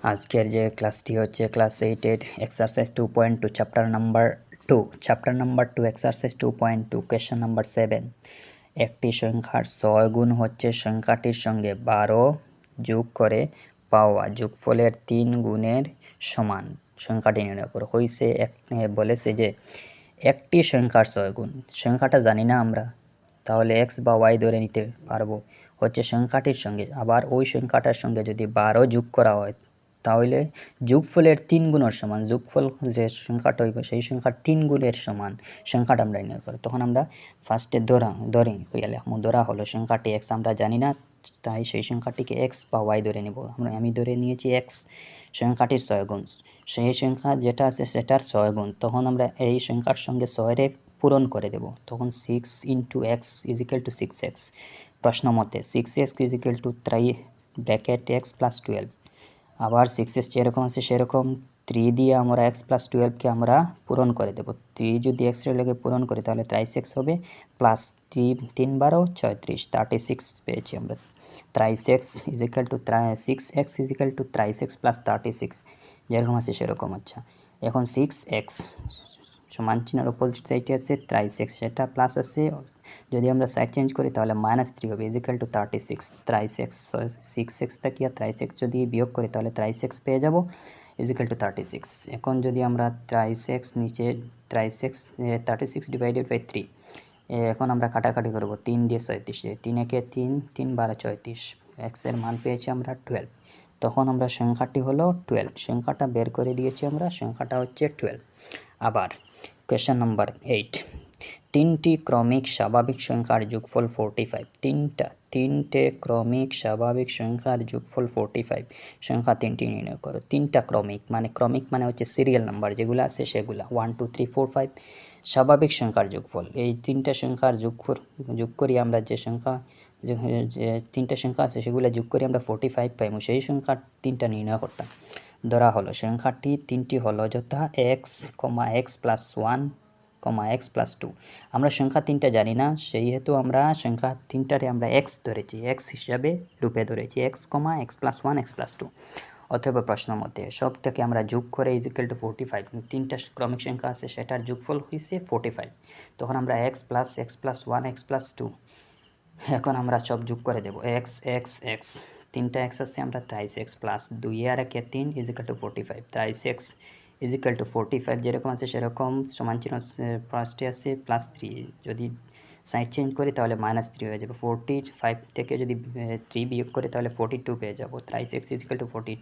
আজকের যে ক্লাসটি হচ্ছে ক্লাস 8-এর exercise 2.2 chapter number 2 exercise 2.2 question number 7। একটি সংখ্যার 6 গুণ হচ্ছে সংখ্যাটির সঙ্গে 12 যোগ করে পাওয়া যোগফলের 3 গুণের সমান। সংখ্যাটি নির্ণয় করো। বলেছে যে একটি সংখ্যার 6 গুণ, সংখ্যাটা জানি না আমরা, তাহলে এক্স বা ওয়াই ধরে নিতে পারবো হচ্ছে সংখ্যাটির সঙ্গে। আবার ওই সংখ্যাটার সঙ্গে যদি 12 যোগ করা হয় তাহলে যোগফলের 3 গুণের সমান। যোগফল যে সংখ্যাটা হইবে সেই সংখ্যার 3 গুণের সমান সংখ্যাটা আমরা নির্ণয় করি। তখন আমরা ফার্স্টে ধরা হলো সংখ্যাটি এক্স আমরা জানি না, তাই সেই সংখ্যাটিকে এক্স বা ওয়াই ধরে নেব। আমি ধরে নিয়েছি এক্স, সংখ্যাটির 6 গুণ। সেই সংখ্যা যেটা আছে সেটার 6 গুণ, তখন আমরা এই সংখ্যার সঙ্গে 6 পূরণ করে দেব। তখন 6 into x is equal two 6x। প্রশ্ন মতে 6x is equal two 3 bracket x plus 12। আবার 6x যেরকম আছে সেরকম 3 দিয়ে আমরা x প্লাস 12কে আমরা পূরণ করে দেব। 3 যদি x এর লগে পূরণ করি তাহলে 23x হবে, প্লাস 3 12 36 36 পেয়েছি আমরা। 36 is equal two 6x is equal two 36 plus 36 যেরকম আছে সেরকম। আচ্ছা, এখন 6x সমান চিহ্নের অপোজিট সাইডে আছে 36, সেটা প্লাস আছে, যদি আমরা সাইড চেঞ্জ করি তাহলে -3 হবে, ইজ ইকুয়াল টু 36। 36 6x থেকে 36 যদি বিয়োগ করি তাহলে 36 পেয়ে যাব, ইজ ইকুয়াল টু 36। এখন যদি আমরা 36 নিচে 36 ডিভাইডেড বাই 3, এখন আমরা কাটাকাটি করব। 3 দিয়ে 37, 3 একে 3, 3 12 36, এক্সের মান পেয়েছি আমরা 12। তখন আমরা সংখ্যাটি হলো 12, সংখ্যাটা বের করে দিয়েছি আমরা, সংখ্যাটা হচ্ছে 12। আবার কোয়েশ্চেন নাম্বার 8, তিনটি ক্রমিক স্বাভাবিক সংখ্যার যোগফল 45। তিনটে ক্রমিক স্বাভাবিক সংখ্যার যোগফল 45, সংখ্যা তিনটি নির্ণয় করো। তিনটা ক্রমিক মানে হচ্ছে সিরিয়াল নাম্বার যেগুলো আছে সেগুলা 1 2 3 4 5 স্বাভাবিক সংখ্যার যোগফল। এই তিনটা সংখ্যার যোগ করি আমরা, যে তিনটা সংখ্যা আছে সেগুলো যোগ করে আমরা 45 পাই, সেই সংখ্যা তিনটা নির্ণয় করতাম। ধরা হলো সংখ্যাটি তিনটি হলো যথা x, x plus 1, x plus 2। আমরা সংখ্যা তিনটা জানি না, সেই হেতু আমরা সংখ্যা তিনটারে আমরা এক্স ধরেছি, এক্স হিসাবে রূপে ধরেছি, x, x plus 1, x plus 2। অথবা প্রশ্ন মতে সবটাকে আমরা যোগ করে ইজ ইকুয়াল টু 45, তিনটা ক্রমিক সংখ্যা আছে সেটার যোগফল হয়েছে 45। তখন আমরা এক্স প্লাস 1, এক্স প্লাস 2, এখন আমরা সব যোগ করে দেব। এক্স এক্স এক্স, তিনটা এক্স আছে আমরা 23x প্লাস 2 আর 1 3 is equal to 45। 23x is equal to 45 যেরকম আছে সেরকম, সমান চিহ্ন ফার্স্টে আছে প্লাস 3, যদি সাইড চেঞ্জ করি তাহলে -3 হয়ে যাবে। 45 থেকে যদি 3 বিয়োগ করি তাহলে 42 পেয়ে যাব। 23x is equal two 42।